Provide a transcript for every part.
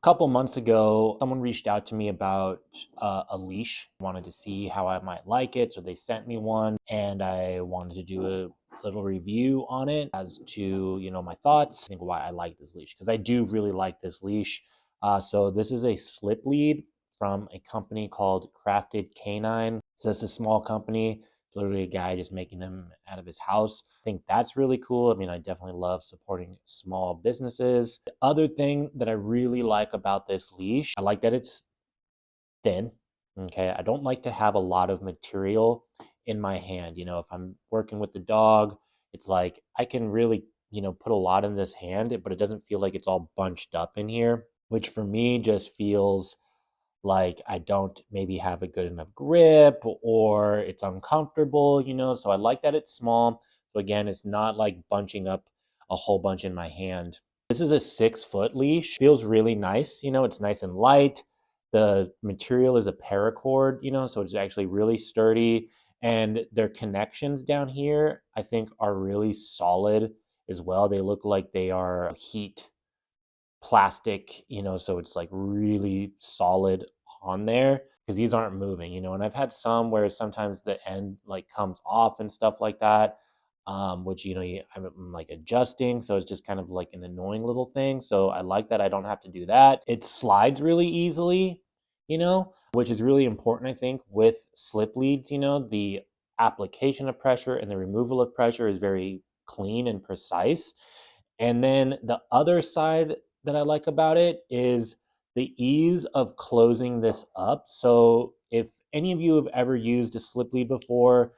couple months ago, someone reached out to me about a leash. Wanted to see how I might like it, so they sent me one, and I wanted to do a little review on it as to my thoughts. I think why I like this leash because I do really like this leash. So this is a slip lead from a company called Krafted K9. It's just a small company. It's literally a guy just making them out of his house. I think that's really cool. I mean, I definitely love supporting small businesses. The other thing that I really like about this leash, I like that it's thin. Okay. I don't like to have a lot of material in my hand. If I'm working with the dog, it's like I can really, put a lot in this hand, but it doesn't feel like it's all bunched up in here, which for me just feels like I don't maybe have a good enough grip or it's uncomfortable. So I like that it's small. So again, it's not like bunching up a whole bunch in my hand. This is a 6-foot leash. Feels really nice. It's nice and light. The material is a paracord, so it's actually really sturdy. And their connections down here, I think, are really solid as well. They look like they are heat plastic, so it's like really solid on there because these aren't moving, and I've had some where sometimes the end like comes off and stuff like that, which, I'm like adjusting. So it's just kind of like an annoying little thing. So I like that I don't have to do that. It slides really easily, which is really important, I think, with slip leads. The application of pressure and the removal of pressure is very clean and precise. And then the other side that I like about it is the ease of closing this up. So if any of you have ever used a slip lead before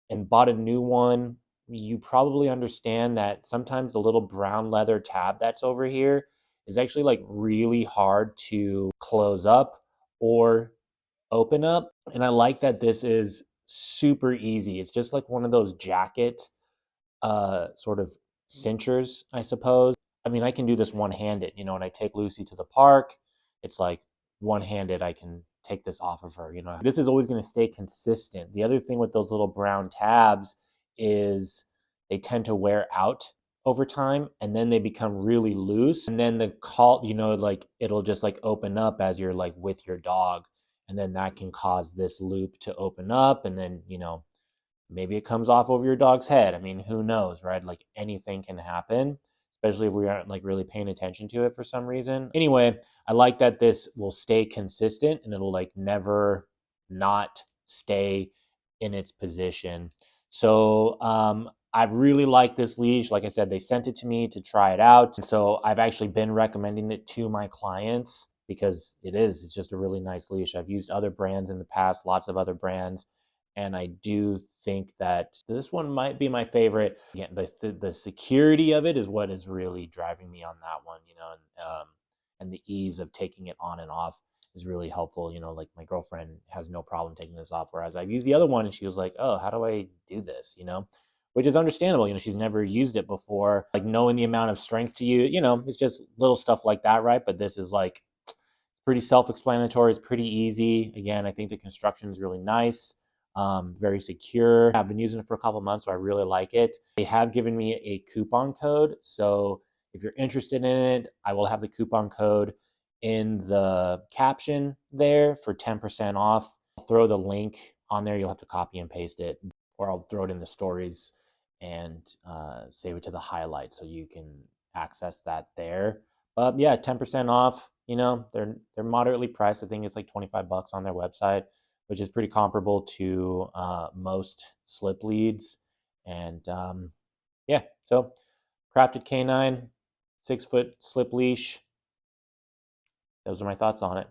and bought a new one, you probably understand that sometimes the little brown leather tab that's over here is actually like really hard to close up or open up. And I like that this is super easy. It's just like one of those jacket sort of cinchers, I suppose. I mean, I can do this one-handed, when I take Lucy to the park, it's like one-handed, I can take this off of her. This is always going to stay consistent. The other thing with those little brown tabs is they tend to wear out over time, and then they become really loose, and then the call, like it'll just like open up as you're like with your dog, and then that can cause this loop to open up, and then maybe it comes off over your dog's head. I mean, who knows, right? Like anything can happen, especially if we aren't like really paying attention to it for some reason. Anyway, I like that this will stay consistent and it'll like never not stay in its position. So I really like this leash. Like I said, they sent it to me to try it out. And so I've actually been recommending it to my clients because it's just a really nice leash. I've used other brands in the past, lots of other brands, and I do think that this one might be my favorite. Again, the security of it is what is really driving me on that one, and the ease of taking it on and off is really helpful. Like my girlfriend has no problem taking this off, whereas I've used the other one and she was like, "Oh, how do I do this?" Which is understandable. She's never used it before. Like knowing the amount of strength to use, it's just little stuff like that, right? But this is like pretty self-explanatory. It's pretty easy. Again, I think the construction is really nice, very secure. I've been using it for a couple months, so I really like it. They have given me a coupon code, so if you're interested in it, I will have the coupon code in the caption there for 10% off. I'll throw the link on there. You'll have to copy and paste it, or I'll throw it in the stories and save it to the highlights so you can access that there. Yeah, 10% off. They're moderately priced. I think it's like 25 bucks on their website, which is pretty comparable to most slip leads. And yeah, so Krafted K9, 6-foot slip leash. Those are my thoughts on it.